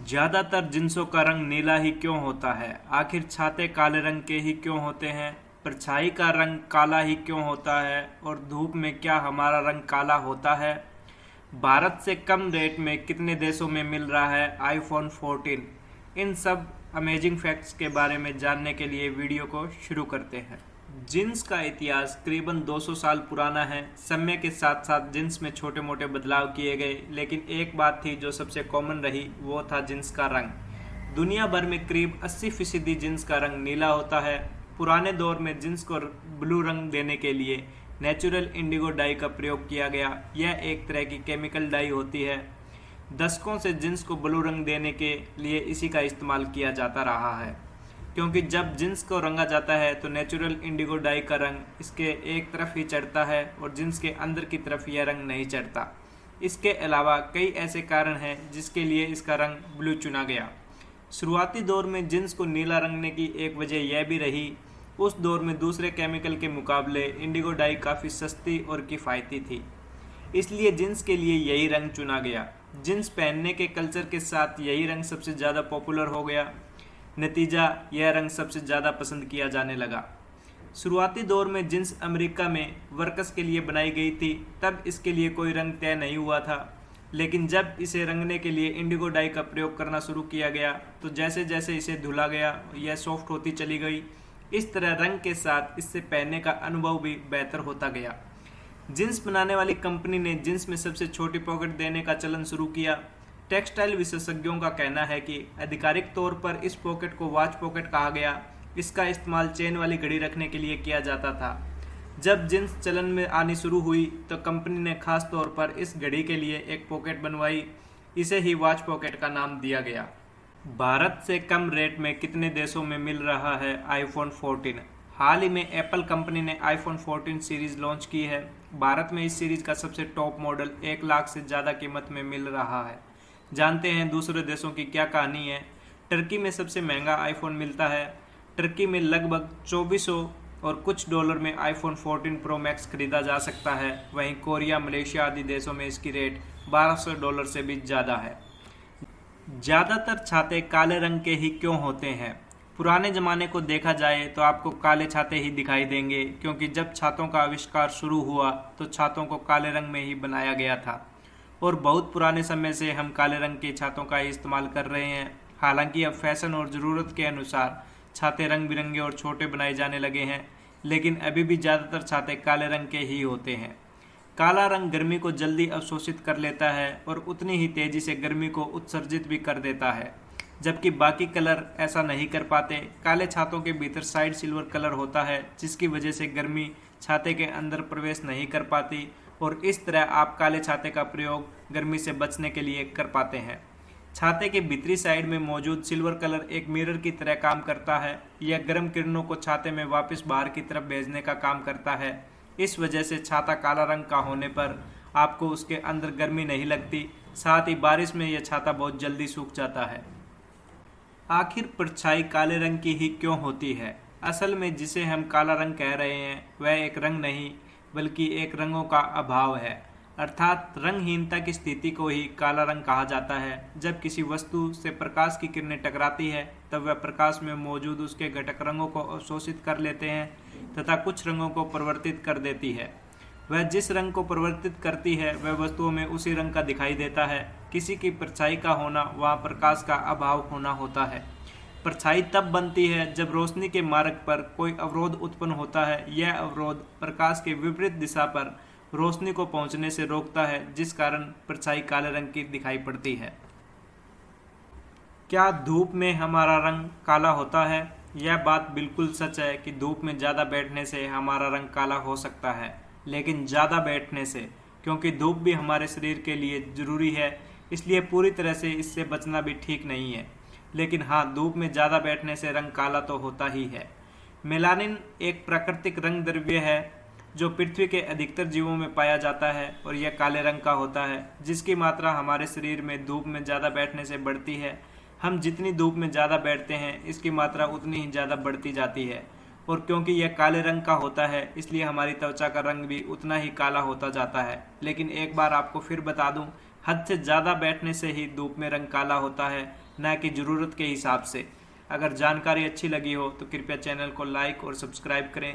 ज्यादातर जिन्सों का रंग नीला ही क्यों होता है? आखिर छाते काले रंग के ही क्यों होते हैं? परछाई का रंग काला ही क्यों होता है? और धूप में क्या हमारा रंग काला होता है? भारत से कम रेट में कितने देशों में मिल रहा है आईफोन 14? इन सब अमेजिंग फैक्ट्स के बारे में जानने के लिए वीडियो को शुरू करते हैं। जीन्स का इतिहास करीबन 200 साल पुराना है। समय के साथ साथ जीन्स में छोटे मोटे बदलाव किए गए, लेकिन एक बात थी जो सबसे कॉमन रही, वो था जीन्स का रंग। दुनिया भर में करीब 80% जीन्स का रंग नीला होता है। पुराने दौर में जीन्स को ब्लू रंग देने के लिए नेचुरल इंडिगो डाई का प्रयोग किया गया। यह एक तरह की केमिकल डाई होती है। दशकों से जीन्स को ब्लू रंग देने के लिए इसी का इस्तेमाल किया जाता रहा है, क्योंकि जब जीन्स को रंगा जाता है तो नेचुरल इंडिगो डाई का रंग इसके एक तरफ ही चढ़ता है और जीन्स के अंदर की तरफ यह रंग नहीं चढ़ता। इसके अलावा कई ऐसे कारण हैं जिसके लिए इसका रंग ब्लू चुना गया। शुरुआती दौर में जीन्स को नीला रंगने की एक वजह यह भी रही, उस दौर में दूसरे केमिकल के मुकाबले इंडिगो डाई काफ़ी सस्ती और किफ़ायती थी, इसलिए जीन्स के लिए यही रंग चुना गया। जीन्स पहनने के कल्चर के साथ यही रंग सबसे ज़्यादा पॉपुलर हो गया। नतीजा, यह रंग सबसे ज़्यादा पसंद किया जाने लगा। शुरुआती दौर में जीन्स अमेरिका में वर्कर्स के लिए बनाई गई थी, तब इसके लिए कोई रंग तय नहीं हुआ था। लेकिन जब इसे रंगने के लिए इंडिगो डाई का प्रयोग करना शुरू किया गया तो जैसे जैसे इसे धुला गया यह सॉफ्ट होती चली गई। इस तरह रंग के साथ इससे पहनने का अनुभव भी बेहतर होता गया। जीन्स बनाने वाली कंपनी ने जीन्स में सबसे छोटी पॉकेट देने का चलन शुरू किया। टेक्सटाइल विशेषज्ञों का कहना है कि आधिकारिक तौर पर इस पॉकेट को वॉच पॉकेट कहा गया। इसका इस्तेमाल चेन वाली घड़ी रखने के लिए किया जाता था। जब जीन्स चलन में आनी शुरू हुई तो कंपनी ने खास तौर पर इस घड़ी के लिए एक पॉकेट बनवाई। इसे ही वॉच पॉकेट का नाम दिया गया। भारत से कम रेट में कितने देशों में मिल रहा है आईफोन 14? हाल ही में एप्पल कंपनी ने आईफोन 14 सीरीज लॉन्च की है। भारत में इस सीरीज का सबसे टॉप मॉडल 1 लाख से ज़्यादा कीमत में मिल रहा है। जानते हैं दूसरे देशों की क्या कहानी है। टर्की में सबसे महंगा आईफोन मिलता है। टर्की में लगभग 2400 और कुछ डॉलर में आईफोन 14 प्रो मैक्स खरीदा जा सकता है। वहीं कोरिया, मलेशिया आदि देशों में इसकी रेट $1200 से भी ज़्यादा है। ज़्यादातर छाते काले रंग के ही क्यों होते हैं? पुराने ज़माने को देखा जाए तो आपको काले छाते ही दिखाई देंगे, क्योंकि जब छातों का आविष्कार शुरू हुआ तो छातों को काले रंग में ही बनाया गया था और बहुत पुराने समय से हम काले रंग के छातों का ही इस्तेमाल कर रहे हैं। हालांकि अब फैशन और ज़रूरत के अनुसार छाते रंग बिरंगे और छोटे बनाए जाने लगे हैं, लेकिन अभी भी ज़्यादातर छाते काले रंग के ही होते हैं। काला रंग गर्मी को जल्दी अवशोषित कर लेता है और उतनी ही तेज़ी से गर्मी को उत्सर्जित भी कर देता है, जबकि बाकी कलर ऐसा नहीं कर पाते। काले छातों के भीतर साइड सिल्वर कलर होता है, जिसकी वजह से गर्मी छाते के अंदर प्रवेश नहीं कर पाती और इस तरह आप काले छाते का प्रयोग गर्मी से बचने के लिए कर पाते हैं। छाते के भीतरी साइड में मौजूद सिल्वर कलर एक मिरर की तरह काम करता है। यह गर्म किरणों को छाते में वापस बाहर की तरफ भेजने का काम करता है। इस वजह से छाता काला रंग का होने पर आपको उसके अंदर गर्मी नहीं लगती। साथ ही बारिश में यह छाता बहुत जल्दी सूख जाता है। आखिर परछाई काले रंग की ही क्यों होती है? असल में जिसे हम काला रंग कह रहे हैं वह एक रंग नहीं बल्कि एक रंगों का अभाव है, अर्थात रंगहीनता की स्थिति को ही काला रंग कहा जाता है। जब किसी वस्तु से प्रकाश की किरणें टकराती है तब वह प्रकाश में मौजूद उसके घटक रंगों को अवशोषित कर लेते हैं तथा कुछ रंगों को परिवर्तित कर देती है। वह जिस रंग को परिवर्तित करती है वह वस्तुओं में उसी रंग का दिखाई देता है। किसी की परछाई का होना वहाँ प्रकाश का अभाव होना होता है। परछाई तब बनती है जब रोशनी के मार्ग पर कोई अवरोध उत्पन्न होता है। यह अवरोध प्रकाश के विपरीत दिशा पर रोशनी को पहुँचने से रोकता है, जिस कारण परछाई काले रंग की दिखाई पड़ती है। क्या धूप में हमारा रंग काला होता है? यह बात बिल्कुल सच है कि धूप में ज़्यादा बैठने से हमारा रंग काला हो सकता है, लेकिन ज़्यादा बैठने से, क्योंकि धूप भी हमारे शरीर के लिए ज़रूरी है, इसलिए पूरी तरह से इससे बचना भी ठीक नहीं है। लेकिन हाँ, धूप में ज़्यादा बैठने से रंग काला तो होता ही है। मेलानिन एक प्राकृतिक रंग द्रव्य है जो पृथ्वी के अधिकतर जीवों में पाया जाता है और यह काले रंग का होता है, जिसकी मात्रा हमारे शरीर में धूप में ज़्यादा बैठने से बढ़ती है। हम जितनी धूप में ज़्यादा बैठते हैं इसकी मात्रा उतनी ही ज़्यादा बढ़ती जाती है, और क्योंकि यह काले रंग का होता है इसलिए हमारी त्वचा का रंग भी उतना ही काला होता जाता है। लेकिन एक बार आपको फिर बता दूं, हद से ज़्यादा बैठने से ही धूप में रंग काला होता है। न कि ज़रूरत के हिसाब से। अगर जानकारी अच्छी लगी हो तो कृपया चैनल को लाइक और सब्सक्राइब करें।